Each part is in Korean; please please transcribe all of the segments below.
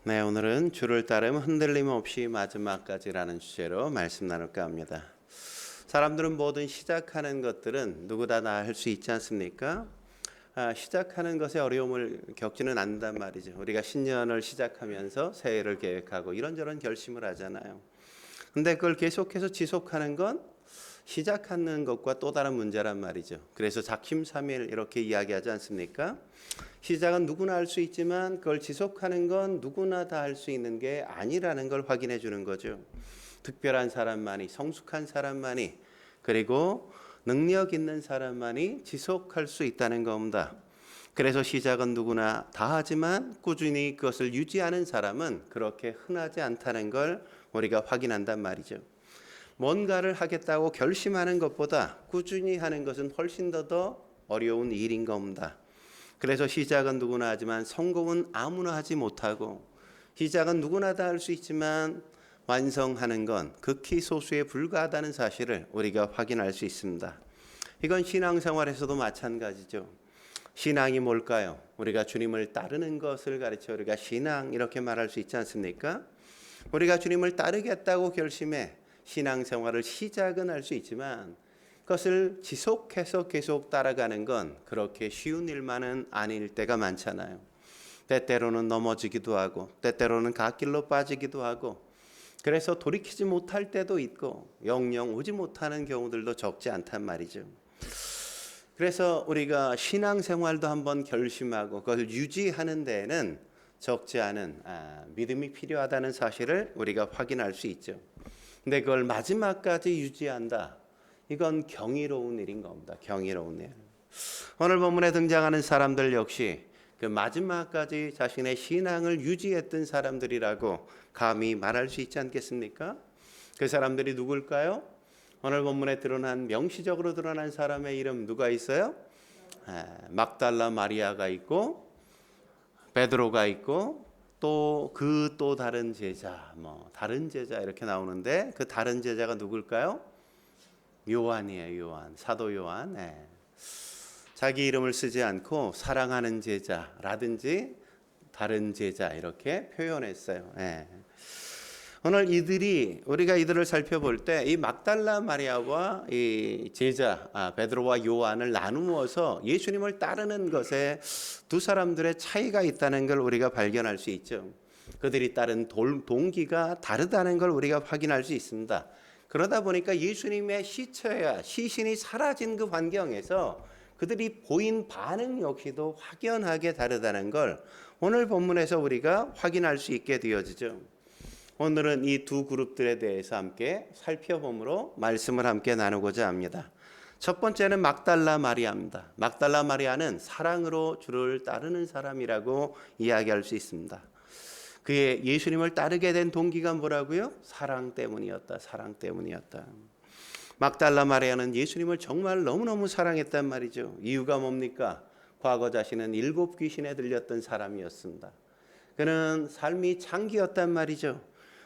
네, 오늘은 주를 따름 흔들림 없이 마지막까지라는 주제로 말씀 나눌까 합니다. 사람들은 뭐든 시작하는 것들은 누구나 다 할 수 있지 않습니까? 시작하는 것에 어려움을 겪지는 않는단 말이죠. 우리가 신년을 시작하면서 새해를 계획하고 이런저런 결심을 하잖아요. 근데 그걸 계속해서 지속하는 건 시작하는 것과 또 다른 문제란 말이죠. 그래서 작심삼일 이렇게 이야기하지 않습니까? 시작은 누구나 할 수 있지만 그걸 지속하는 건 누구나 다 할 수 있는 게 아니라는 걸 확인해 주는 거죠. 특별한 사람만이, 성숙한 사람만이, 그리고 능력 있는 사람만이 지속할 수 있다는 겁니다. 그래서 시작은 누구나 다 하지만 꾸준히 그것을 유지하는 사람은 그렇게 흔하지 않다는 걸 우리가 확인한단 말이죠. 뭔가를 하겠다고 결심하는 것보다 꾸준히 하는 것은 훨씬 더 어려운 일인 겁니다. 그래서 시작은 누구나 하지만 성공은 아무나 하지 못하고, 시작은 누구나 다 할 수 있지만 완성하는 건 극히 소수에 불과하다는 사실을 우리가 확인할 수 있습니다. 이건 신앙생활에서도 마찬가지죠. 신앙이 뭘까요? 우리가 주님을 따르는 것을 가르쳐 우리가 신앙 이렇게 말할 수 있지 않습니까? 우리가 주님을 따르겠다고 결심해 신앙생활을 시작은 할 수 있지만 그것을 지속해서 계속 따라가는 건 그렇게 쉬운 일만은 아닐 때가 많잖아요. 때때로는 넘어지기도 하고 때때로는 갓길로 빠지기도 하고, 그래서 돌이키지 못할 때도 있고 영영 오지 못하는 경우들도 적지 않단 말이죠. 그래서 우리가 신앙생활도 한번 결심하고 그걸 유지하는 데에는 적지 않은 믿음이 필요하다는 사실을 우리가 확인할 수 있죠. 근데 그걸 마지막까지 유지한다, 이건 경이로운 일인 겁니다. 경이로운 일. 오늘 본문에 등장하는 사람들 역시 그 마지막까지 자신의 신앙을 유지했던 사람들이라고 감히 말할 수 있지 않겠습니까? 그 사람들이 누굴까요? 오늘 본문에 드러난, 명시적으로 드러난 사람의 이름 누가 있어요? 막달라 마리아가 있고 베드로가 있고 또 다른 제자, 다른 제자 이렇게 나오는데 그 다른 제자가 누굴까요? 요한이에요. 요한, 사도 요한. 자기 이름을 쓰지 않고 사랑하는 제자라든지 다른 제자 이렇게 표현했어요. 오늘 우리가 이들을 살펴볼 때 이 막달라 마리아와 이 제자 베드로와 요한을 나누어서 예수님을 따르는 것에 두 사람들의 차이가 있다는 걸 우리가 발견할 수 있죠. 그들이 따른 동기가 다르다는 걸 우리가 확인할 수 있습니다. 그러다 보니까 예수님의 시신이 사라진 그 환경에서 그들이 보인 반응 역시도 확연하게 다르다는 걸 오늘 본문에서 우리가 확인할 수 있게 되어지죠. 오늘은 이 두 그룹들에 대해서 함께 살펴봄으로 말씀을 함께 나누고자 합니다. 첫 번째는 막달라 마리아입니다. 막달라 마리아는 사랑으로 주를 따르는 사람이라고 이야기할 수 있습니다. 그의 예수님을 따르게 된 동기가 뭐라고요? 사랑 때문이었다. 사랑 때문이었다. 막달라 마리아는 예수님을 정말 너무너무 사랑했단 말이죠. 이유가 뭡니까? 과거 자신은 7 귀신에 들렸던 사람이었습니다. 그는 삶이 창기였단 말이죠.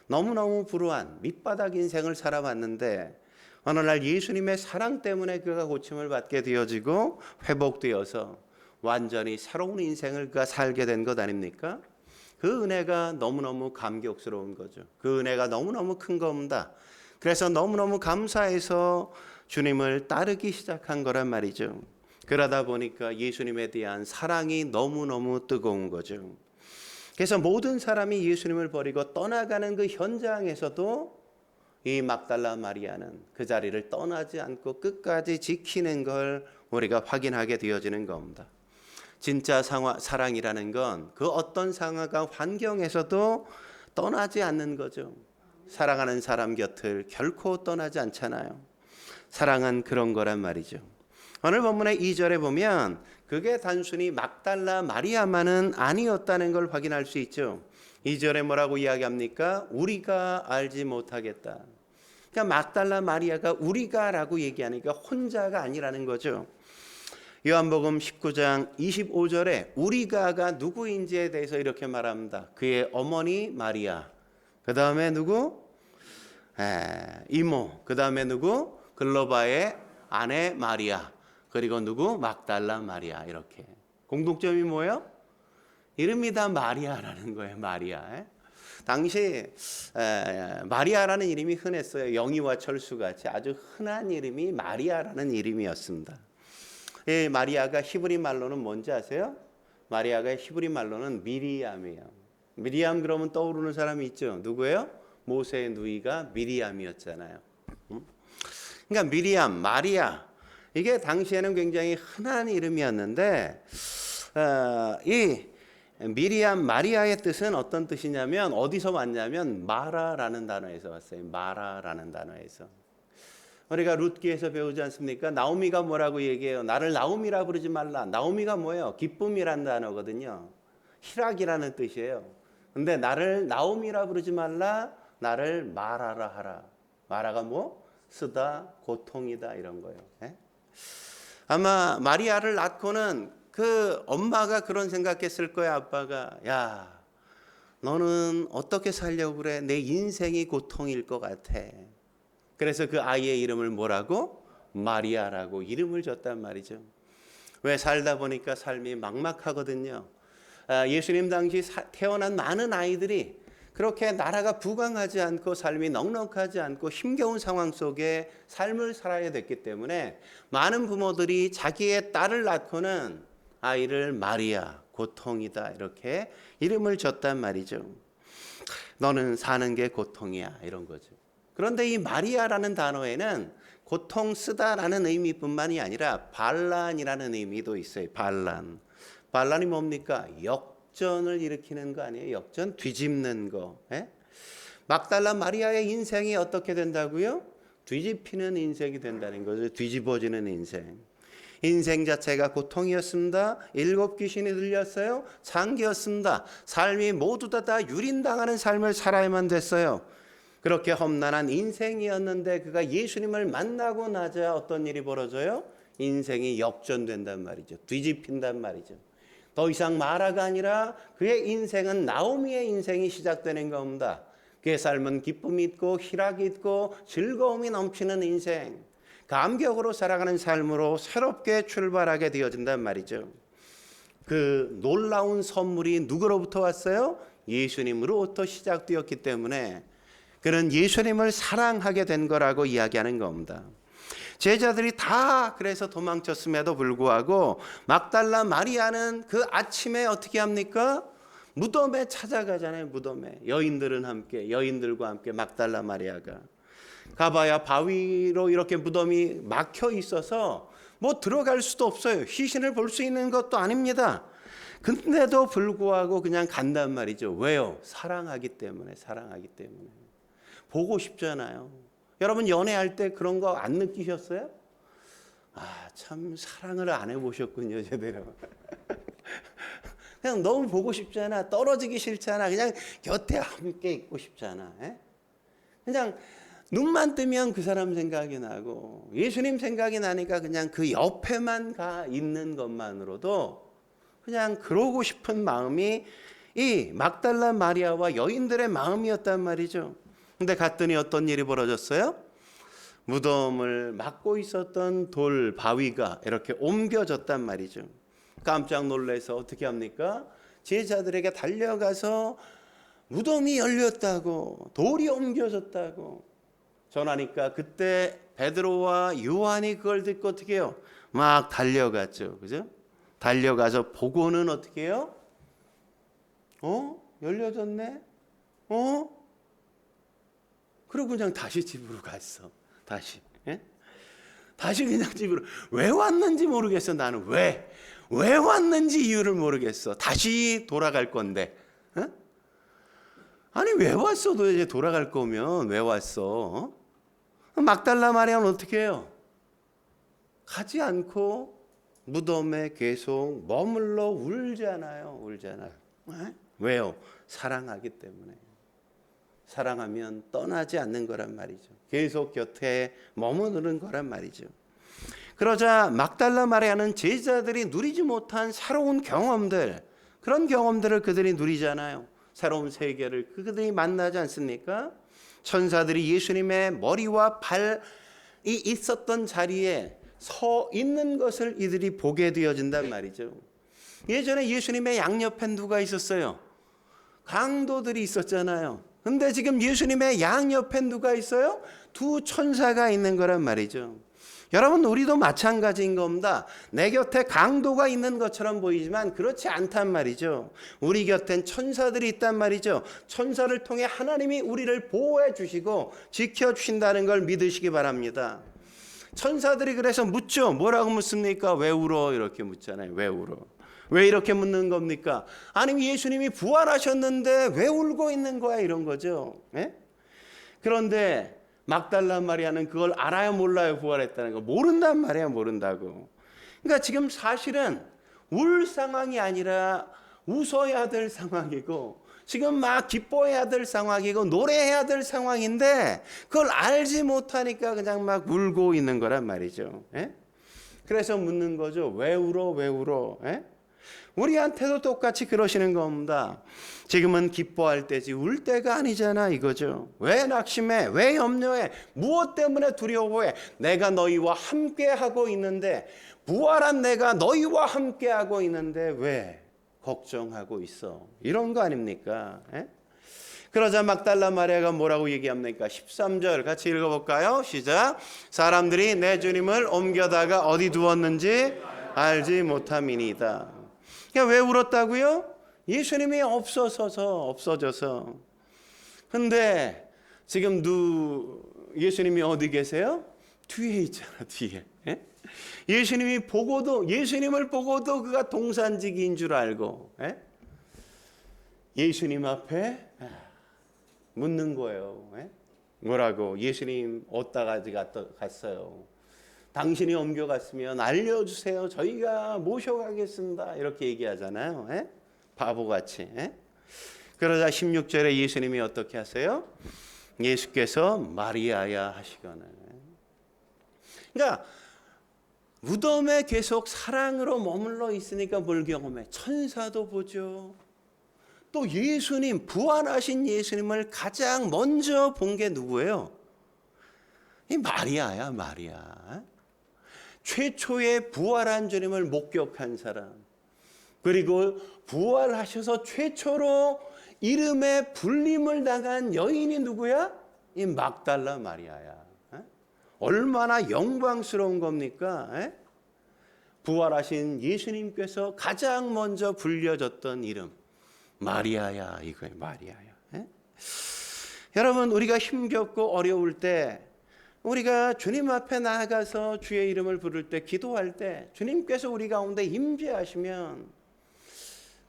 너무너무 불우한 밑바닥 인생을 살아왔는데 어느 날 예수님의 사랑 때문에 그가 고침을 받게 되어지고 회복되어서 완전히 새로운 인생을 그가 살게 된 것 아닙니까? 그 은혜가 너무너무 감격스러운 거죠. 그 은혜가 너무너무 큰 겁니다. 그래서 너무너무 감사해서 주님을 따르기 시작한 거란 말이죠. 그러다 보니까 예수님에 대한 사랑이 너무너무 뜨거운 거죠. 그래서 모든 사람이 예수님을 버리고 떠나가는 그 현장에서도 이 막달라 마리아는 그 자리를 떠나지 않고 끝까지 지키는 걸 우리가 확인하게 되어지는 겁니다. 진짜 사랑이라는 건 그 어떤 상황과 환경에서도 떠나지 않는 거죠. 사랑하는 사람 곁을 결코 떠나지 않잖아요. 사랑은 그런 거란 말이죠. 오늘 본문의 2절에 보면 그게 단순히 막달라 마리아만은 아니었다는 걸 확인할 수 있죠. 2절에 뭐라고 이야기합니까? 우리가 알지 못하겠다. 그러니까 막달라 마리아가 우리가라고 얘기하니까 혼자가 아니라는 거죠. 요한복음 19장 25절에 우리가가 누구인지에 대해서 이렇게 말합니다. 그의 어머니 마리아, 그 다음에 누구? 이모, 그 다음에 누구? 글로바의 아내 마리아, 그리고 누구? 막달라 마리아. 이렇게 공통점이 뭐예요? 이름이 다 마리아라는 거예요. 마리아. 당시 마리아라는 이름이 흔했어요. 영희와 철수같이 아주 흔한 이름이 마리아라는 이름이었습니다. 이 마리아가 히브리 말로는 뭔지 아세요? 마리아가 히브리 말로는 미리암이에요. 미리암 그러면 떠오르는 사람이 있죠. 누구예요? 모세의 누이가 미리암이었잖아요. 그러니까 미리암, 마리아, 이게 당시에는 굉장히 흔한 이름이었는데 이 미리암, 마리아의 뜻은 어떤 뜻이냐면 어디서 왔냐면 마라라는 단어에서 왔어요. 마라라는 단어에서. 우리가 룻기에서 배우지 않습니까? 나오미가 뭐라고 얘기해요? 나를 나오미라 부르지 말라. 나오미가 뭐예요? 기쁨이란 단어거든요. 희락이라는 뜻이에요. 근데 나를 나오미라 부르지 말라. 나를 마라라 하라. 마라가 뭐? 쓰다, 고통이다 이런 거예요. 아마 마리아를 낳고는 그 엄마가 그런 생각했을 거야. 아빠가 야 너는 어떻게 살려고 그래? 내 인생이 고통일 것 같아. 그래서 그 아이의 이름을 뭐라고? 마리아라고 이름을 줬단 말이죠. 왜? 살다 보니까 삶이 막막하거든요. 예수님 당시 태어난 많은 아이들이 그렇게 나라가 부강하지 않고 삶이 넉넉하지 않고 힘겨운 상황 속에 삶을 살아야 됐기 때문에 많은 부모들이 자기의 딸을 낳고는 아이를 마리아, 고통이다 이렇게 이름을 줬단 말이죠. 너는 사는 게 고통이야 이런 거죠. 그런데 이 마리아라는 단어에는 고통 쓰다라는 의미뿐만이 아니라 반란이라는 의미도 있어요. 반란. 반란이 뭡니까? 역전을 일으키는 거 아니에요? 역전, 뒤집는 거. 막달라 마리아의 인생이 어떻게 된다고요? 뒤집히는 인생이 된다는 거죠. 뒤집어지는 인생. 인생 자체가 고통이었습니다. 7 귀신이 들렸어요. 장기였습니다. 삶이 모두 다 유린당하는 삶을 살아야만 됐어요. 그렇게 험난한 인생이었는데 그가 예수님을 만나고 나자 어떤 일이 벌어져요? 인생이 역전된단 말이죠. 뒤집힌단 말이죠. 더 이상 마라가 아니라 그의 인생은 나오미의 인생이 시작되는 겁니다. 그의 삶은 기쁨이 있고 희락이 있고 즐거움이 넘치는 인생, 감격으로 살아가는 삶으로 새롭게 출발하게 되어진단 말이죠. 그 놀라운 선물이 누구로부터 왔어요? 예수님으로부터 시작되었기 때문에 그는 예수님을 사랑하게 된 거라고 이야기하는 겁니다. 제자들이 다 그래서 도망쳤음에도 불구하고 막달라 마리아는 그 아침에 어떻게 합니까? 무덤에 찾아가잖아요. 무덤에 여인들과 함께 막달라 마리아가 가봐야 바위로 이렇게 무덤이 막혀 있어서 뭐 들어갈 수도 없어요. 시신을 볼 수 있는 것도 아닙니다. 근데도 불구하고 그냥 간단 말이죠. 왜요? 사랑하기 때문에. 보고 싶잖아요. 여러분 연애할 때 그런 거 안 느끼셨어요? 참 사랑을 안 해보셨군요. 제대로. 그냥 너무 보고 싶잖아. 떨어지기 싫잖아. 그냥 곁에 함께 있고 싶잖아. 그냥 눈만 뜨면 그 사람 생각이 나고 예수님 생각이 나니까 그냥 그 옆에만 가 있는 것만으로도 그냥 그러고 싶은 마음이 이 막달라 마리아와 여인들의 마음이었단 말이죠. 근데 갔더니 어떤 일이 벌어졌어요? 무덤을 막고 있었던 돌 바위가 이렇게 옮겨졌단 말이죠. 깜짝 놀라서 어떻게 합니까? 제자들에게 달려가서 무덤이 열렸다고, 돌이 옮겨졌다고 전하니까 그때 베드로와 요한이 그걸 듣고 어떻게 해요? 막 달려갔죠. 그죠? 달려가서 보고는 어떻게 해요? 열려졌네? 그리고 그냥 다시 집으로 갔어. 다시 그냥 집으로. 왜 왔는지 모르겠어. 나는 왜 왔는지 이유를 모르겠어. 다시 돌아갈 건데. 아니 왜 왔어? 도대체 돌아갈 거면 왜 왔어? 막달라 마리아는 어떻게 해요? 가지 않고 무덤에 계속 머물러 울잖아요. 왜요? 사랑하기 때문에. 사랑하면 떠나지 않는 거란 말이죠. 계속 곁에 머무르는 거란 말이죠. 그러자 막달라 마리아는 제자들이 누리지 못한 새로운 경험들, 그런 경험들을 그들이 누리잖아요. 새로운 세계를 그들이 만나지 않습니까? 천사들이 예수님의 머리와 발이 있었던 자리에 서 있는 것을 이들이 보게 되어진단 말이죠. 예전에 예수님의 양옆엔 누가 있었어요? 강도들이 있었잖아요. 근데 지금 예수님의 양옆엔 누가 있어요? 두 천사가 있는 거란 말이죠. 여러분, 우리도 마찬가지인 겁니다. 내 곁에 강도가 있는 것처럼 보이지만 그렇지 않단 말이죠. 우리 곁엔 천사들이 있단 말이죠. 천사를 통해 하나님이 우리를 보호해 주시고 지켜주신다는 걸 믿으시기 바랍니다. 천사들이 그래서 묻죠. 뭐라고 묻습니까? 왜 울어? 이렇게 묻잖아요. 왜 울어? 왜 이렇게 묻는 겁니까? 아니, 예수님이 부활하셨는데 왜 울고 있는 거야? 이런 거죠. 예? 그런데 막달라 마리아는 그걸 알아요, 몰라요? 부활했다는 거 모른단 말이야. 모른다고. 그러니까 지금 사실은 울 상황이 아니라 웃어야 될 상황이고, 지금 막 기뻐해야 될 상황이고 노래해야 될 상황인데 그걸 알지 못하니까 그냥 막 울고 있는 거란 말이죠. 예? 그래서 묻는 거죠. 왜 울어? 왜 울어? 예? 우리한테도 똑같이 그러시는 겁니다. 지금은 기뻐할 때지 울 때가 아니잖아, 이거죠. 왜 낙심해? 왜 염려해? 무엇 때문에 두려워해? 내가 너희와 함께하고 있는데, 부활한 내가 너희와 함께하고 있는데 왜 걱정하고 있어? 이런 거 아닙니까? 에? 그러자 막달라 마리아가 뭐라고 얘기합니까? 13절 같이 읽어볼까요? 시작. 사람들이 내 주님을 옮겨다가 어디 두었는지 알지 못함이니이다. 그러니까 왜 울었다고요? 예수님이 없어져서. 근데 지금 예수님이 어디 계세요? 뒤에 있잖아, 뒤에. 예? 예수님을 보고도 그가 동산지기인 줄 알고, 예? 예수님 앞에 묻는 거예요. 예? 뭐라고? 예수님 어디다가 갔어요? 당신이 옮겨갔으면 알려주세요. 저희가 모셔가겠습니다. 이렇게 얘기하잖아요. 예? 바보같이. 예? 그러자 16절에 예수님이 어떻게 하세요? 예수께서 마리아야 하시거늘. 그러니까 무덤에 계속 사랑으로 머물러 있으니까 뭘 경험해? 천사도 보죠. 또 예수님, 부활하신 예수님을 가장 먼저 본 게 누구예요? 이 마리아야, 마리아. 최초의 부활한 주님을 목격한 사람, 그리고 부활하셔서 최초로 이름에 불림을 당한 여인이 누구야? 이 막달라 마리아야. 얼마나 영광스러운 겁니까? 부활하신 예수님께서 가장 먼저 불려졌던 이름 마리아야, 이거예요. 마리아야. 여러분, 우리가 힘겹고 어려울 때, 우리가 주님 앞에 나아가서 주의 이름을 부를 때, 기도할 때 주님께서 우리 가운데 임재하시면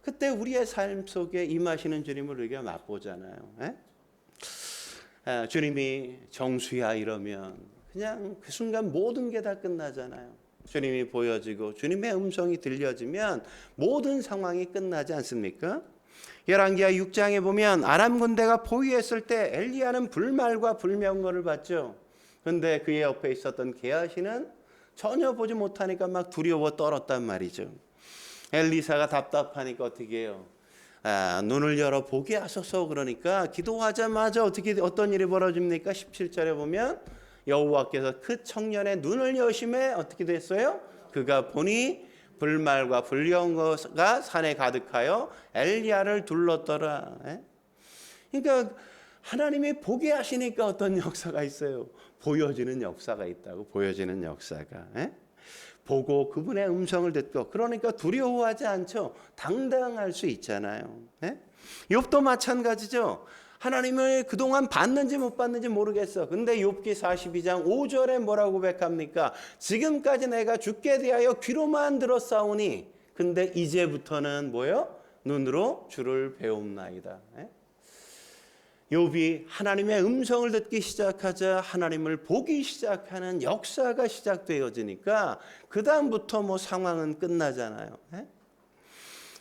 그때 우리의 삶 속에 임하시는 주님을 우리가 맛보잖아요. 주님이 정수야 이러면 그냥 그 순간 모든 게 다 끝나잖아요. 주님이 보여지고 주님의 음성이 들려지면 모든 상황이 끝나지 않습니까? 열왕기하 6장에 보면 아람 군대가 포위했을 때 엘리야는 불말과 불명거를 받죠. 그런데 그의 옆에 있었던 게하시는 전혀 보지 못하니까 막 두려워 떨었단 말이죠. 엘리사가 답답하니까 어떻게 해요? 눈을 열어 보게 하소서. 그러니까 기도하자마자 어떤 일이 벌어집니까? 17절에 보면 여호와께서 그 청년의 눈을 여심해 어떻게 됐어요? 그가 보니 불말과 불령거가 산에 가득하여 엘리야를 둘렀더라. 그러니까 하나님이 보게 하시니까 어떤 역사가 있어요? 보여지는 역사가 있다고. 보여지는 역사가. 보고 그분의 음성을 듣고, 그러니까 두려워하지 않죠. 당당할 수 있잖아요. 욥도 마찬가지죠. 하나님을 그동안 봤는지 못 봤는지 모르겠어. 근데 욥기 42장 5절에 뭐라고 고백합니까? 지금까지 내가 주께 대하여 귀로만 들었사오니 근데 이제부터는 뭐예요? 눈으로 주를 배움나이다. 욥이 하나님의 음성을 듣기 시작하자 하나님을 보기 시작하는 역사가 시작되어지니까 그 다음부터 뭐 상황은 끝나잖아요.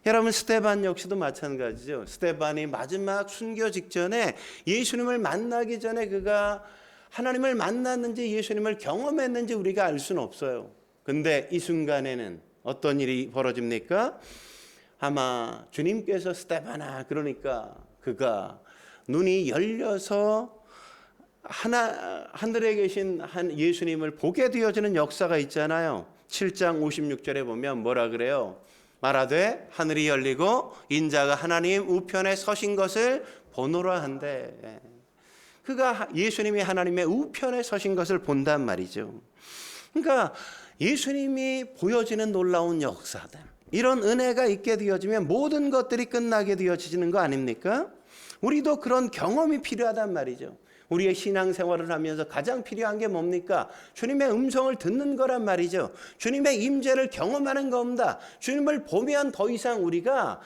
여러분, 스데반 역시도 마찬가지죠. 스데반이 마지막 순교 직전에 예수님을 만나기 전에 그가 하나님을 만났는지 예수님을 경험했는지 우리가 알 수는 없어요. 근데 이 순간에는 어떤 일이 벌어집니까? 아마 주님께서 스데반아, 그러니까 그가 눈이 열려서 하늘에 계신 한 예수님을 보게 되어지는 역사가 있잖아요. 7장 56절에 보면 뭐라 그래요? 말하되 하늘이 열리고 인자가 하나님 우편에 서신 것을 보노라 한데, 그가 예수님이 하나님의 우편에 서신 것을 본단 말이죠. 그러니까 예수님이 보여지는 놀라운 역사들, 이런 은혜가 있게 되어지면 모든 것들이 끝나게 되어지는 거 아닙니까? 우리도 그런 경험이 필요하단 말이죠. 우리의 신앙생활을 하면서 가장 필요한 게 뭡니까? 주님의 음성을 듣는 거란 말이죠. 주님의 임재를 경험하는 겁니다. 주님을 보면 더 이상 우리가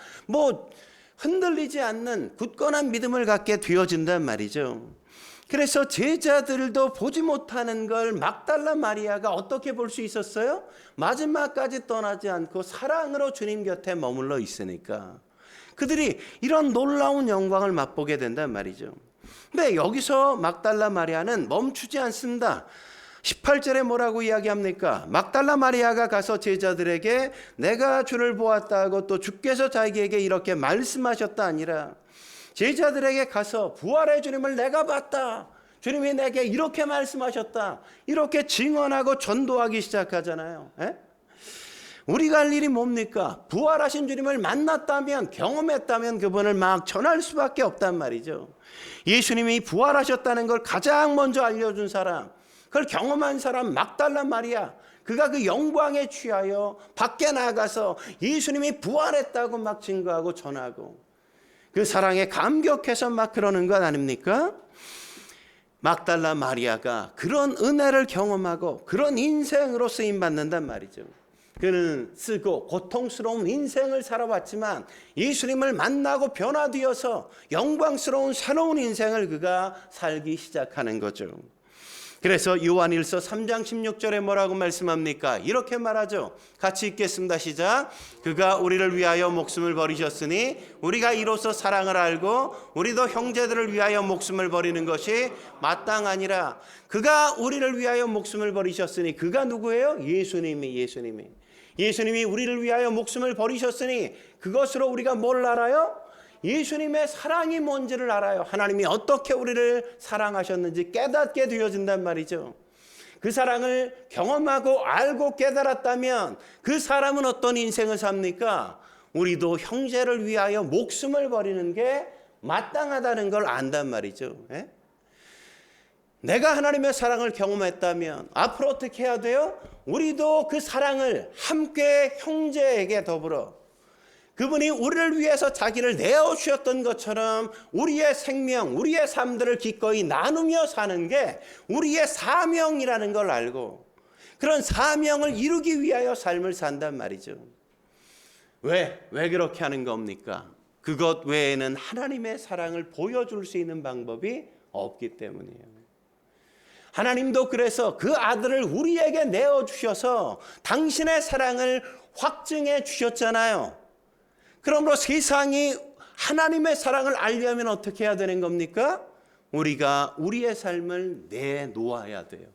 흔들리지 않는 굳건한 믿음을 갖게 되어진단 말이죠. 그래서 제자들도 보지 못하는 걸 막달라 마리아가 어떻게 볼 수 있었어요? 마지막까지 떠나지 않고 사랑으로 주님 곁에 머물러 있으니까 그들이 이런 놀라운 영광을 맛보게 된단 말이죠. 근데 여기서 막달라 마리아는 멈추지 않습니다. 18절에 뭐라고 이야기합니까? 막달라 마리아가 가서 제자들에게 내가 주를 보았다고 또 주께서 자기에게 이렇게 말씀하셨다 아니라 제자들에게 가서 부활의 주님을 내가 봤다, 주님이 내게 이렇게 말씀하셨다, 이렇게 증언하고 전도하기 시작하잖아요. 우리가 할 일이 뭡니까? 부활하신 주님을 만났다면, 경험했다면 그분을 막 전할 수밖에 없단 말이죠. 예수님이 부활하셨다는 걸 가장 먼저 알려준 사람, 그걸 경험한 사람 막달라 마리아, 그가 그 영광에 취하여 밖에 나가서 예수님이 부활했다고 막 증거하고 전하고 그 사랑에 감격해서 막 그러는 것 아닙니까? 막달라 마리아가 그런 은혜를 경험하고 그런 인생으로 쓰임받는단 말이죠. 그는 쓰고 고통스러운 인생을 살아왔지만 예수님을 만나고 변화되어서 영광스러운 새로운 인생을 그가 살기 시작하는 거죠. 그래서 요한일서 3장 16절에 뭐라고 말씀합니까? 이렇게 말하죠. 같이 읽겠습니다. 시작. 그가 우리를 위하여 목숨을 버리셨으니 우리가 이로써 사랑을 알고 우리도 형제들을 위하여 목숨을 버리는 것이 마땅하니라. 그가 우리를 위하여 목숨을 버리셨으니, 그가 누구예요? 예수님이 우리를 위하여 목숨을 버리셨으니 그것으로 우리가 뭘 알아요? 예수님의 사랑이 뭔지를 알아요. 하나님이 어떻게 우리를 사랑하셨는지 깨닫게 되어진단 말이죠. 그 사랑을 경험하고 알고 깨달았다면 그 사람은 어떤 인생을 삽니까? 우리도 형제를 위하여 목숨을 버리는 게 마땅하다는 걸 안단 말이죠. 내가 하나님의 사랑을 경험했다면 앞으로 어떻게 해야 돼요? 우리도 그 사랑을 함께 형제에게 더불어, 그분이 우리를 위해서 자기를 내어주셨던 것처럼 우리의 생명, 우리의 삶들을 기꺼이 나누며 사는 게 우리의 사명이라는 걸 알고 그런 사명을 이루기 위하여 삶을 산단 말이죠. 왜 그렇게 하는 겁니까? 그것 외에는 하나님의 사랑을 보여줄 수 있는 방법이 없기 때문이에요. 하나님도 그래서 그 아들을 우리에게 내어주셔서 당신의 사랑을 확증해 주셨잖아요. 그러므로 세상이 하나님의 사랑을 알려면 어떻게 해야 되는 겁니까? 우리가 우리의 삶을 내놓아야 돼요.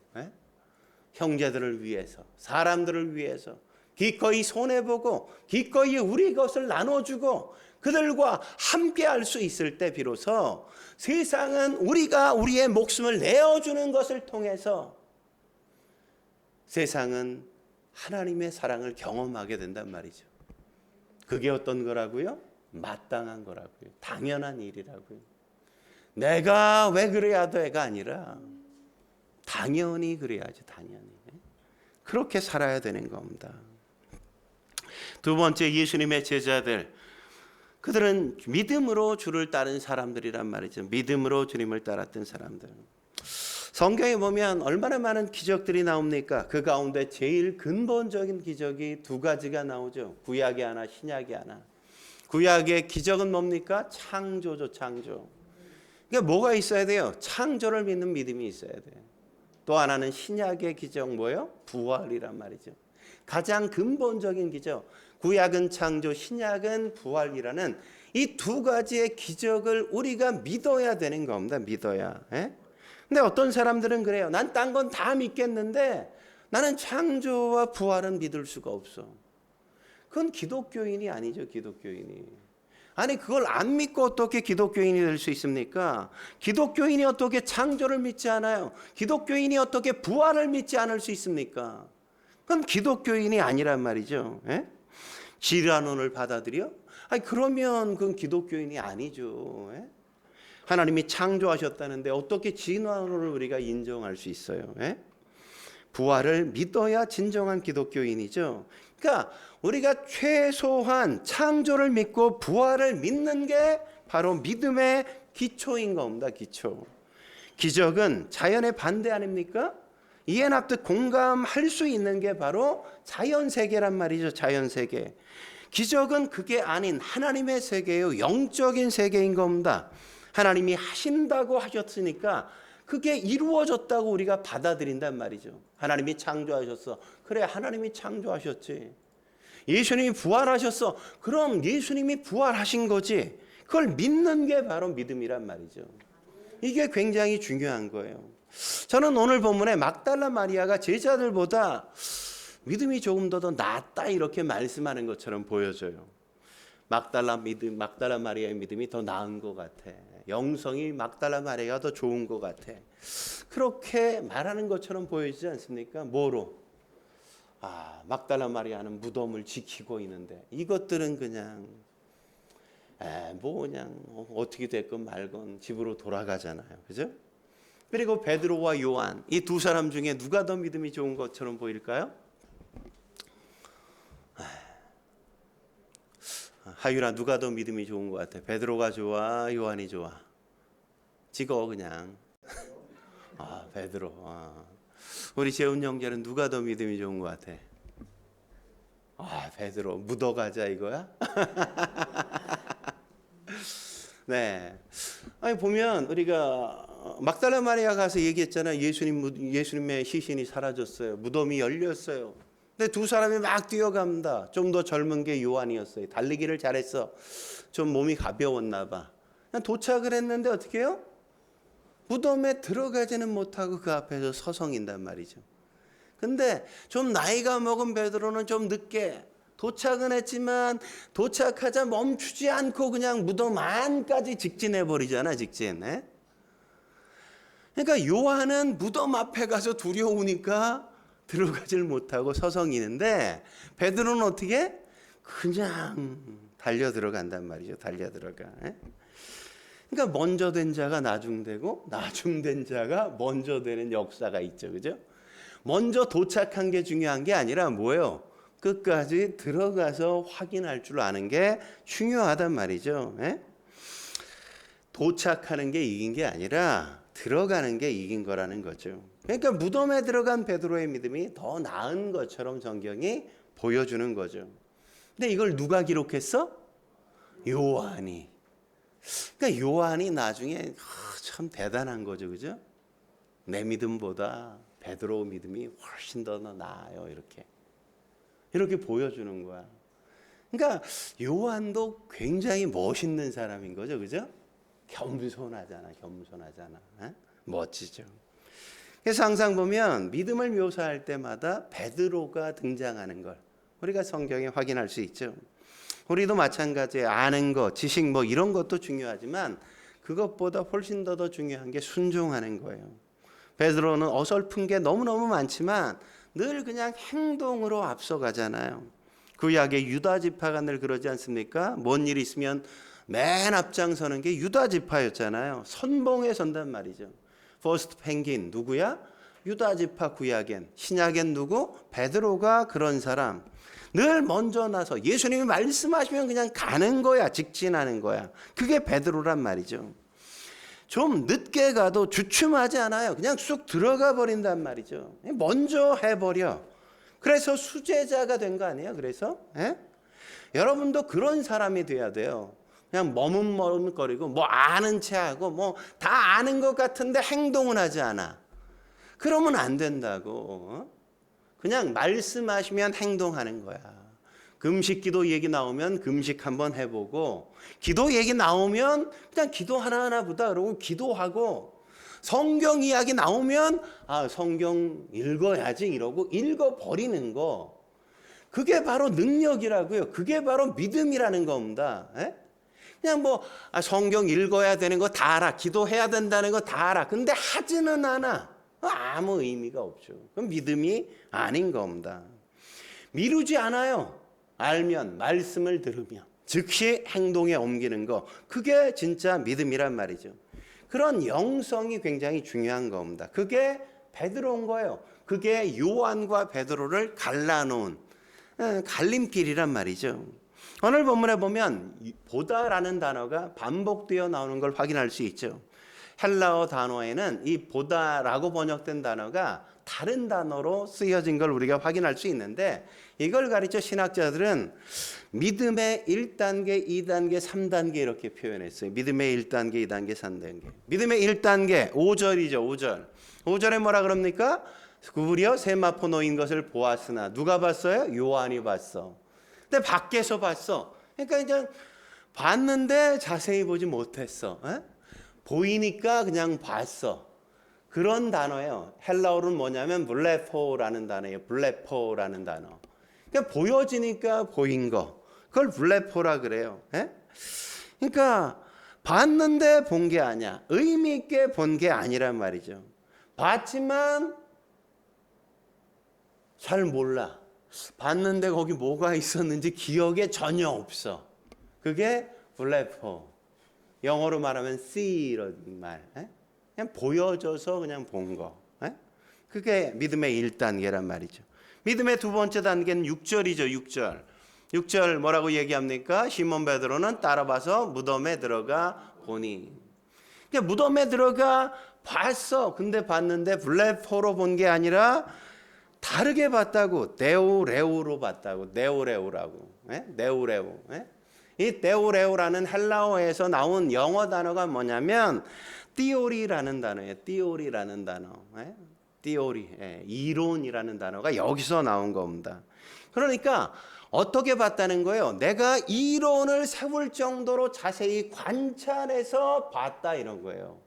형제들을 위해서, 사람들을 위해서 기꺼이 손해보고 기꺼이 우리 것을 나눠주고 그들과 함께 할 수 있을 때 비로소 세상은 우리가 우리의 목숨을 내어주는 것을 통해서 세상은 하나님의 사랑을 경험하게 된단 말이죠. 그게 어떤 거라고요? 마땅한 거라고요. 당연한 일이라고요. 내가 왜 그래야 돼가 아니라 당연히 그래야지, 당연히. 그렇게 살아야 되는 겁니다. 두 번째, 예수님의 제자들, 그들은 믿음으로 주를 따른 사람들이란 말이죠. 믿음으로 주님을 따랐던 사람들. 성경에 보면 얼마나 많은 기적들이 나옵니까? 그 가운데 제일 근본적인 기적이 두 가지가 나오죠. 구약의 하나, 신약의 하나. 구약의 기적은 뭡니까? 창조죠, 창조. 그러니까 뭐가 있어야 돼요? 창조를 믿는 믿음이 있어야 돼요. 또 하나는 신약의 기적 뭐예요? 부활이란 말이죠. 가장 근본적인 기적. 구약은 창조, 신약은 부활이라는 이 두 가지의 기적을 우리가 믿어야 되는 겁니다. 믿어야. 근데 어떤 사람들은 그래요. 난 딴 건 다 믿겠는데 나는 창조와 부활은 믿을 수가 없어. 그건 기독교인이 아니죠, 기독교인이. 아니, 그걸 안 믿고 어떻게 기독교인이 될 수 있습니까? 기독교인이 어떻게 창조를 믿지 않아요? 기독교인이 어떻게 부활을 믿지 않을 수 있습니까? 그건 기독교인이 아니란 말이죠. 진화론을 받아들여? 아니 그러면 그건 기독교인이 아니죠. 예? 하나님이 창조하셨다는데 어떻게 진화론을 우리가 인정할 수 있어요? 예? 부활을 믿어야 진정한 기독교인이죠. 그러니까 우리가 최소한 창조를 믿고 부활을 믿는 게 바로 믿음의 기초인 겁니다. 기초. 기적은 자연의 반대 아닙니까? 이해 납득 공감할 수 있는 게 바로 자연세계란 말이죠. 자연세계. 기적은 그게 아닌 하나님의 세계예요. 영적인 세계인 겁니다. 하나님이 하신다고 하셨으니까 그게 이루어졌다고 우리가 받아들인단 말이죠. 하나님이 창조하셨어. 그래, 하나님이 창조하셨지. 예수님이 부활하셨어. 그럼 예수님이 부활하신 거지. 그걸 믿는 게 바로 믿음이란 말이죠. 이게 굉장히 중요한 거예요. 저는 오늘 본문에 막달라 마리아가 제자들보다 믿음이 조금 더 낫다 이렇게 말씀하는 것처럼 보여져요. 막달라 마리아의 믿음이 더 나은 것 같아. 영성이 막달라 마리아가 더 좋은 것 같아. 그렇게 말하는 것처럼 보이지 않습니까? 뭐로? 막달라 마리아는 무덤을 지키고 있는데 이것들은 그냥 그냥 어떻게 됐건 말건 집으로 돌아가잖아요. 그죠? 그리고 베드로와 요한 이 두 사람 중에 누가 더 믿음이 좋은 것처럼 보일까요? 하율아, 누가 더 믿음이 좋은 것 같아? 베드로가 좋아, 요한이 좋아? 찍어 그냥. 베드로. 우리 재훈 형제는 누가 더 믿음이 좋은 것 같아? 베드로. 묻어가자 이거야? 네. 아니 보면 우리가 막달라 마리아 가서 얘기했잖아요. 예수님의 시신이 사라졌어요. 무덤이 열렸어요. 근데 두 사람이 막 뛰어갑니다. 좀 더 젊은 게 요한이었어요. 달리기를 잘했어. 좀 몸이 가벼웠나 봐. 그냥 도착을 했는데 어떻게 해요? 무덤에 들어가지는 못하고 그 앞에서 서성인단 말이죠. 근데 좀 나이가 먹은 베드로는 좀 늦게 도착은 했지만 도착하자 멈추지 않고 그냥 무덤 안까지 직진해 버리잖아. 직진. 그러니까 요한은 무덤 앞에 가서 두려우니까 들어가질 못하고 서성이는데 베드로는 어떻게? 그냥 달려 들어간단 말이죠. 달려 들어가. 그러니까 먼저 된 자가 나중되고 나중된 자가 먼저 되는 역사가 있죠. 그죠? 먼저 도착한 게 중요한 게 아니라 뭐예요? 끝까지 들어가서 확인할 줄 아는 게 중요하단 말이죠. 도착하는 게 이긴 게 아니라 들어가는 게 이긴 거라는 거죠. 그러니까 무덤에 들어간 베드로의 믿음이 더 나은 것처럼 성경이 보여주는 거죠. 근데 이걸 누가 기록했어? 요한이. 그러니까 요한이 나중에 참 대단한 거죠. 그죠? 내 믿음보다 베드로 믿음이 훨씬 더 나아요. 이렇게 보여주는 거야. 그러니까 요한도 굉장히 멋있는 사람인 거죠. 그죠? 겸손하잖아. 멋지죠. 그래서 항상 보면 믿음을 묘사할 때마다 베드로가 등장하는 걸 우리가 성경에 확인할 수 있죠. 우리도 마찬가지예요. 아는 것, 지식 이런 것도 중요하지만 그것보다 훨씬 더 중요한 게 순종하는 거예요. 베드로는 어설픈 게 너무너무 많지만 늘 그냥 행동으로 앞서가잖아요. 구약의 유다 지파가 늘 그러지 않습니까? 뭔 일 있으면 맨 앞장서는 게 유다 지파였잖아요. 선봉에 선단 말이죠. 퍼스트 펭귄 누구야? 유다 지파 구약엔. 신약엔 누구? 베드로가 그런 사람. 늘 먼저 나서 예수님이 말씀하시면 그냥 가는 거야. 직진하는 거야. 그게 베드로란 말이죠. 좀 늦게 가도 주춤하지 않아요. 그냥 쑥 들어가 버린단 말이죠. 먼저 해버려. 그래서 수제자가 된 거 아니에요? 그래서 여러분도 그런 사람이 돼야 돼요. 그냥 머뭇머뭇거리고 아는 체하고 다 아는 것 같은데 행동은 하지 않아. 그러면 안 된다고. 그냥 말씀하시면 행동하는 거야. 금식 기도 얘기 나오면 금식 한번 해보고 기도 얘기 나오면 그냥 기도 하나하나 보다 그러고 기도하고 성경 이야기 나오면 성경 읽어야지 이러고 읽어버리는 거. 그게 바로 능력이라고요. 그게 바로 믿음이라는 겁니다. 그냥 성경 읽어야 되는 거 다 알아. 기도해야 된다는 거 다 알아. 근데 하지는 않아. 아무 의미가 없죠. 그건 믿음이 아닌 겁니다. 미루지 않아요. 알면, 말씀을 들으면 즉시 행동에 옮기는 거, 그게 진짜 믿음이란 말이죠. 그런 영성이 굉장히 중요한 겁니다. 그게 베드로인 거예요. 그게 요한과 베드로를 갈라놓은 갈림길이란 말이죠. 오늘 본문에 보면 보다라는 단어가 반복되어 나오는 걸 확인할 수 있죠. 헬라어 단어에는 이 보다라고 번역된 단어가 다른 단어로 쓰여진 걸 우리가 확인할 수 있는데, 이걸 가르쳐 신학자들은 믿음의 1단계, 2단계, 3단계 이렇게 표현했어요. 믿음의 1단계, 2단계, 3단계. 믿음의 1단계 5절이죠. 5절. 5절에 뭐라 그럽니까? 구부려 세마포 놓인 것을 보았으나, 누가 봤어요? 요한이 봤어. 근데 밖에서 봤어. 그러니까 이제 봤는데 자세히 보지 못했어. 에? 보이니까 그냥 봤어. 그런 단어예요. 헬라어로는 뭐냐면 블레포라는 단어예요. 블레포라는 단어. 그러니까 보여지니까 보인 거, 그걸 블레포라 그래요. 에? 그러니까 봤는데 본 게 아니야. 의미 있게 본 게 아니란 말이죠. 봤지만 잘 몰라. 봤는데 거기 뭐가 있었는지 기억에 전혀 없어. 그게 블레포. 영어로 말하면 see 이런 말. 에? 그냥 보여줘서 그냥 본 거. 에? 그게 믿음의 1단계란 말이죠. 믿음의 두 번째 단계는 6절이죠. 6절. 6절 뭐라고 얘기합니까? 시몬 베드로는 따라봐서 무덤에 들어가 보니. 그러니까 무덤에 들어가 봤어. 근데 봤는데 블레포로 본 게 아니라 다르게 봤다고. 네오레우로 봤다고. 네오레우라고. 에? 네오레우. 에? 이 네오레우라는 헬라어에서 나온 영어 단어가 뭐냐면 띠오리라는 단어예요. 띠오리라는 단어. 띠오리, 이론이라는 단어가 여기서 나온 겁니다. 그러니까 어떻게 봤다는 거예요? 내가 이론을 세울 정도로 자세히 관찰해서 봤다 이런 거예요.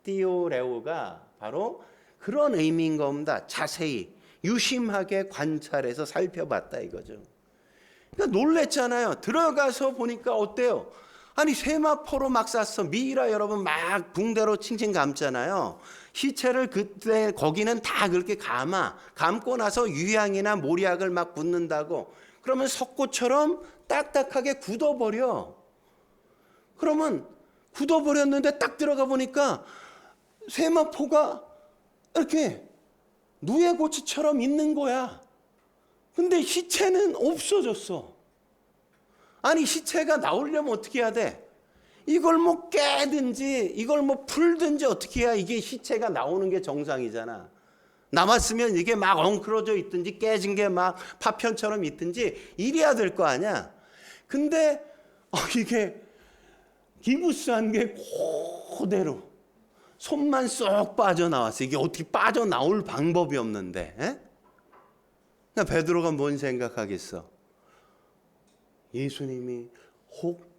띠오레우가 바로 그런 의미인 겁니다. 자세히 유심하게 관찰해서 살펴봤다 이거죠. 그러니까 놀랬잖아요. 들어가서 보니까 어때요? 아니 세마포로 막 쌌어. 미이라 여러분 막 붕대로 칭칭 감잖아요. 시체를 그때 거기는 다 그렇게 감고 나서 유향이나 모리약을 막 붓는다고. 그러면 석고처럼 딱딱하게 굳어버려. 그러면 굳어버렸는데 딱 들어가 보니까 세마포가 이렇게 누에고치처럼 있는 거야. 근데 시체는 없어졌어. 아니 시체가 나오려면 어떻게 해야 돼? 이걸 뭐 깨든지 이걸 뭐 풀든지 어떻게 해야 이게 시체가 나오는 게 정상이잖아. 남았으면 이게 막 엉클어져 있든지 깨진 게 막 파편처럼 있든지 이래야 될 거 아니야. 근데 이게 기부스한 게 그대로 손만 쏙 빠져나왔어. 이게 어떻게 빠져나올 방법이 없는데. 그러니까 베드로가 뭔 생각하겠어? 예수님이 혹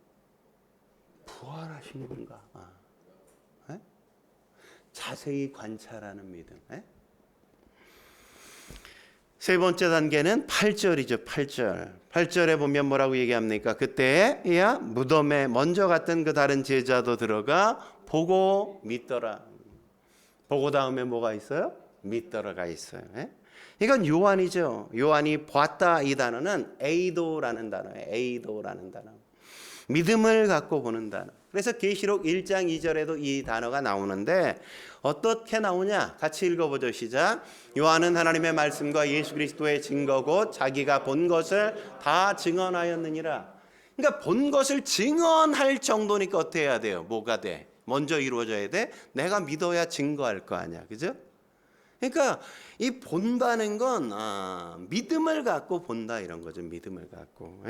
부활하신 건가? 자세히 관찰하는 믿음. 세 번째 단계는 8절이죠. 8절. 8절에 보면 뭐라고 얘기합니까? 그때야 무덤에 먼저 갔던 그 다른 제자도 들어가 보고 믿더라. 보고 다음에 뭐가 있어요? 믿더라가 있어요. 이건 요한이죠. 요한이 봤다 이 단어는 에이도라는 단어예요. 에이도라는 단어. 믿음을 갖고 보는 단어. 그래서 계시록 1장 2절에도 이 단어가 나오는데 어떻게 나오냐? 같이 읽어보죠. 시작. 요한은 하나님의 말씀과 예수 그리스도의 증거고 자기가 본 것을 다 증언하였느니라. 그러니까 본 것을 증언할 정도니까 어떻게 해야 돼요? 뭐가 돼? 먼저 이루어져야 돼? 내가 믿어야 증거할 거 아니야. 그죠? 그러니까 이 본다는 건 믿음을 갖고 본다 이런 거죠. 믿음을 갖고.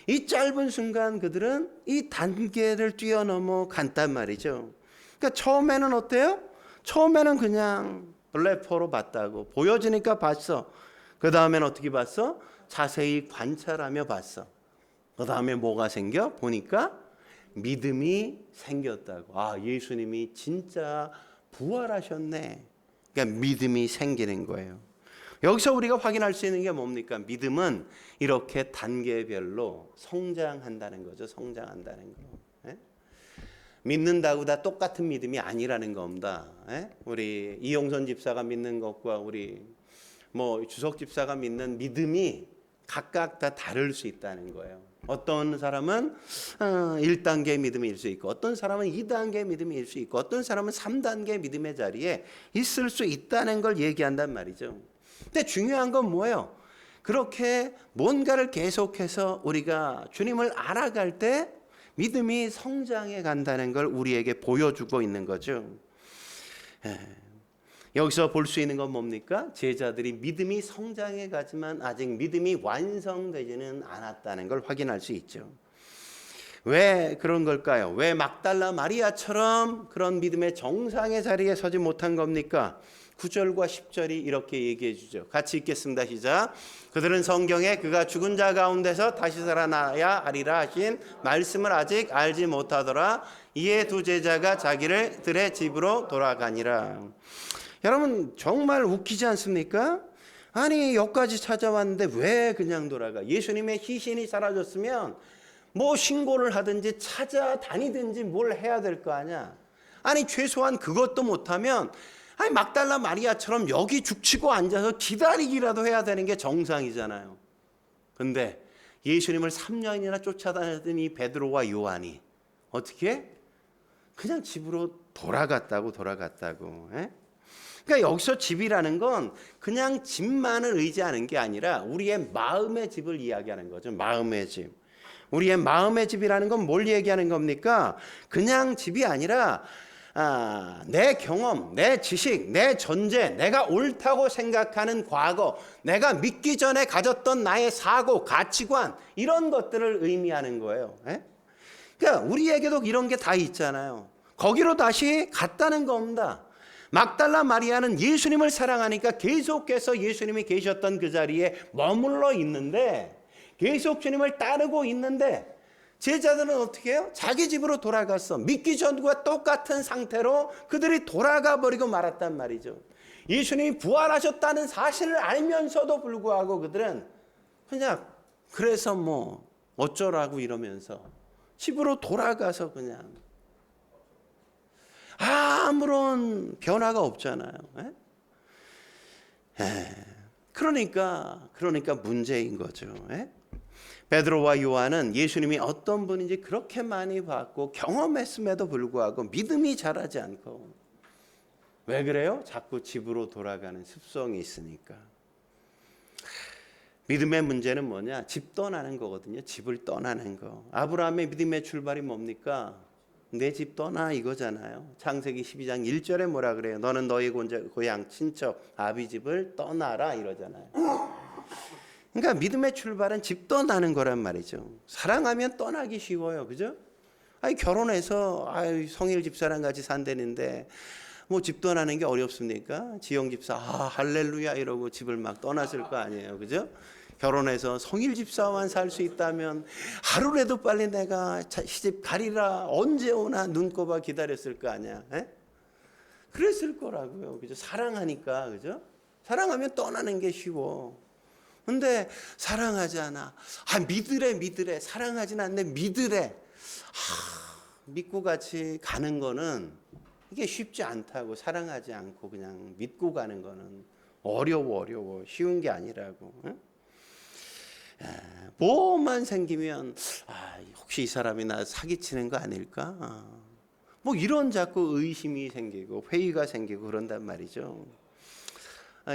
이 짧은 순간 그들은 이 단계를 뛰어넘어 간단 말이죠. 그러니까 처음에는 어때요? 처음에는 그냥 블레포로 봤다고. 보여지니까 봤어. 그 다음에는 어떻게 봤어? 자세히 관찰하며 봤어. 그 다음에 뭐가 생겨? 보니까 믿음이 생겼다고. 예수님이 진짜 부활하셨네. 그러니까 믿음이 생기는 거예요. 여기서 우리가 확인할 수 있는 게 뭡니까? 믿음은 이렇게 단계별로 성장한다는 거죠. 성장한다는 거. 믿는다고 다 똑같은 믿음이 아니라는 겁니다. 우리 이용선 집사가 믿는 것과 우리 주석 집사가 믿는 믿음이 각각 다 다를 수 있다는 거예요. 어떤 사람은 1단계 믿음일 수 있고, 어떤 사람은 2단계 믿음일 수 있고, 어떤 사람은 3단계 믿음의 자리에 있을 수 있다는 걸 얘기한단 말이죠. 근데 중요한 건 뭐예요? 그렇게 뭔가를 계속해서 우리가 주님을 알아갈 때 믿음이 성장해 간다는 걸 우리에게 보여주고 있는 거죠. 여기서 볼 수 있는 건 뭡니까? 제자들이 믿음이 성장해 가지만 아직 믿음이 완성되지는 않았다는 걸 확인할 수 있죠. 왜 그런 걸까요? 왜 막달라 마리아처럼 그런 믿음의 정상의 자리에 서지 못한 겁니까? 9절과 10절이 이렇게 얘기해 주죠. 같이 읽겠습니다. 시작. 그들은 성경에 그가 죽은 자 가운데서 다시 살아나야 하리라 하신 말씀을 아직 알지 못하더라. 이에 두 제자가 자기들의 집으로 돌아가니라. 여러분 정말 웃기지 않습니까? 아니 여기까지 찾아왔는데 왜 그냥 돌아가? 예수님의 희신이 사라졌으면 뭐 신고를 하든지 찾아다니든지 뭘 해야 될 거 아니야. 아니 최소한 그것도 못하면 아니 막달라 마리아처럼 여기 죽치고 앉아서 기다리기라도 해야 되는 게 정상이잖아요. 근데 예수님을 3년이나 쫓아다녔던 이 베드로와 요한이 어떻게? 그냥 집으로 돌아갔다고. 그러니까 여기서 집이라는 건 그냥 집만을 의지하는 게 아니라 우리의 마음의 집을 이야기하는 거죠. 마음의 집. 우리의 마음의 집이라는 건 뭘 얘기하는 겁니까? 그냥 집이 아니라 내 경험, 내 지식, 내 전제, 내가 옳다고 생각하는 과거, 내가 믿기 전에 가졌던 나의 사고, 가치관 이런 것들을 의미하는 거예요. 그러니까 우리에게도 이런 게 다 있잖아요. 거기로 다시 갔다는 겁니다. 막달라 마리아는 예수님을 사랑하니까 계속해서 예수님이 계셨던 그 자리에 머물러 있는데 계속 주님을 따르고 있는데 제자들은 어떻게 해요? 자기 집으로 돌아갔어. 믿기 전과 똑같은 상태로 그들이 돌아가 버리고 말았단 말이죠. 예수님이 부활하셨다는 사실을 알면서도 불구하고 그들은 그냥 그래서 뭐 어쩌라고 이러면서 집으로 돌아가서 그냥 아무런 변화가 없잖아요. 그러니까 문제인 거죠. 베드로와 요한은 예수님이 어떤 분인지 그렇게 많이 봤고 경험했음에도 불구하고 믿음이 자라지 않고 왜 그래요? 자꾸 집으로 돌아가는 습성이 있으니까. 믿음의 문제는 뭐냐? 집 떠나는 거거든요. 집을 떠나는 거. 아브라함의 믿음의 출발이 뭡니까? 내 집 떠나 이거잖아요. 창세기 12장 1절에 뭐라 그래요? 너는 너희 고향 친척 아비 집을 떠나라 이러잖아요. 그러니까 믿음의 출발은 집 떠나는 거란 말이죠. 사랑하면 떠나기 쉬워요. 그죠? 아니 결혼해서 성일 집사랑 같이 산다는데 뭐 집 떠나는 게 어렵습니까? 지영 집사 할렐루야 이러고 집을 막 떠났을 거 아니에요. 그죠? 결혼해서 성일 집사만 살 수 있다면 하루라도 빨리 내가 시집 가리라 언제 오나 눈꼽아 기다렸을 거 아니야. 그랬을 거라고요. 그죠? 사랑하니까. 그죠? 사랑하면 떠나는 게 쉬워. 근데 사랑하지 않아. 믿으래. 사랑하진 않네. 믿으래. 믿고 같이 가는 거는 이게 쉽지 않다고. 사랑하지 않고 그냥 믿고 가는 거는 어려워. 쉬운 게 아니라고. 뭐만 생기면 혹시 이 사람이 나 사기치는 거 아닐까? 뭐 이런 자꾸 의심이 생기고 회의가 생기고 그런단 말이죠.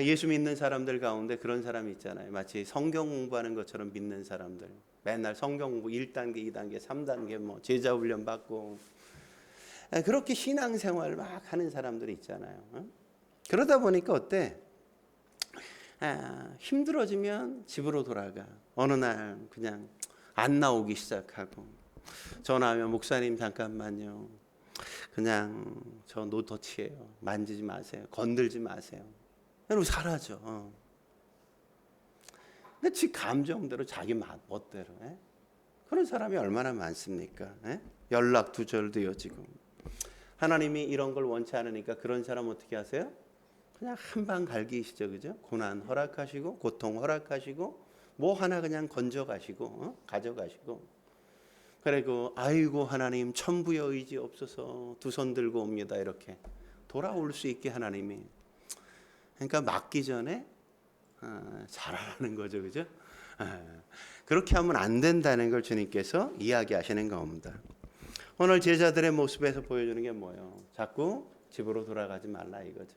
예수 믿는 사람들 가운데 그런 사람이 있잖아요. 마치 성경 공부하는 것처럼 믿는 사람들. 맨날 성경 공부 1단계, 2단계, 3단계 뭐 제자 훈련 받고 그렇게 신앙생활을 막 하는 사람들이 있잖아요. 그러다 보니까 어때? 힘들어지면 집으로 돌아가. 어느 날 그냥 안 나오기 시작하고 전화하면 목사님 잠깐만요. 그냥 저 노터치예요. 만지지 마세요. 건들지 마세요. 여러분 사라져. 근데 지 감정대로 자기 멋대로 그런 사람이 얼마나 많습니까? 연락 두절되어 지금 하나님이 이런 걸 원치 않으니까 그런 사람 어떻게 하세요? 그냥 한방 갈기시죠, 그죠? 고난 허락하시고 고통 허락하시고 뭐 하나 그냥 건져가시고 가져가시고 그리고 아이고 하나님 천부의 의지 없어서 두 손 들고 옵니다 이렇게 돌아올 수 있게 하나님이 그러니까 맞기 전에 잘하라는 거죠, 그죠? 그렇게 하면 안 된다는 걸 주님께서 이야기하시는 겁니다. 오늘 제자들의 모습에서 보여주는 게 뭐예요? 자꾸 집으로 돌아가지 말라 이거죠.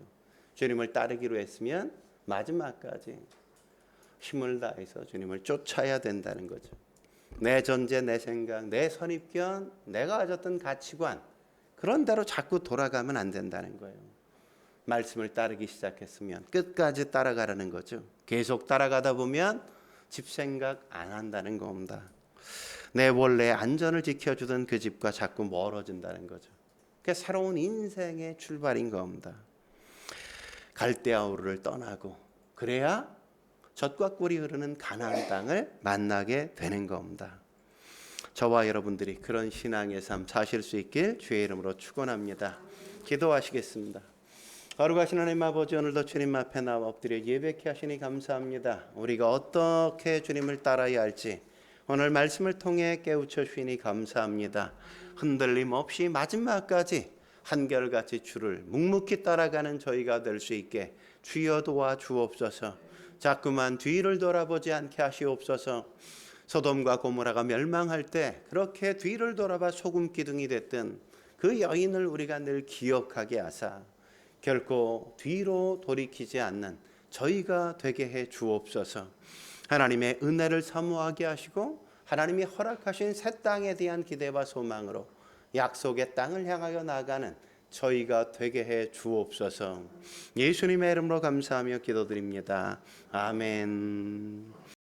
주님을 따르기로 했으면 마지막까지 힘을 다해서 주님을 쫓아야 된다는 거죠. 내 전제, 내 생각, 내 선입견, 내가 가졌던 가치관 그런 대로 자꾸 돌아가면 안 된다는 거예요. 말씀을 따르기 시작했으면 끝까지 따라가라는 거죠. 계속 따라가다 보면 집 생각 안 한다는 겁니다. 내 원래 안전을 지켜주던 그 집과 자꾸 멀어진다는 거죠. 그게 새로운 인생의 출발인 겁니다. 갈대아우르를 떠나고 그래야 젖과 꿀이 흐르는 가나안 땅을 만나게 되는 겁니다. 저와 여러분들이 그런 신앙의 삶 사실 수 있길 주의 이름으로 축원합니다. 기도하시겠습니다. 거룩하신 하나님 아버지, 오늘도 주님 앞에 나와 엎드려 예배케 하시니 감사합니다. 우리가 어떻게 주님을 따라야 할지 오늘 말씀을 통해 깨우쳐 주시니 감사합니다. 흔들림 없이 마지막까지 한결같이 주를 묵묵히 따라가는 저희가 될 수 있게 주여 도와 주옵소서. 자꾸만 뒤를 돌아보지 않게 하시옵소서. 소돔과 고모라가 멸망할 때 그렇게 뒤를 돌아봐 소금 기둥이 됐던 그 여인을 우리가 늘 기억하게 하사 결코 뒤로 돌이키지 않는 저희가 되게 해 주옵소서. 하나님의 은혜를 사모하게 하시고 하나님이 허락하신 새 땅에 대한 기대와 소망으로 약속의 땅을 향하여 나아가는 저희가 되게 해 주옵소서. 예수님의 이름으로 감사하며 기도드립니다. 아멘.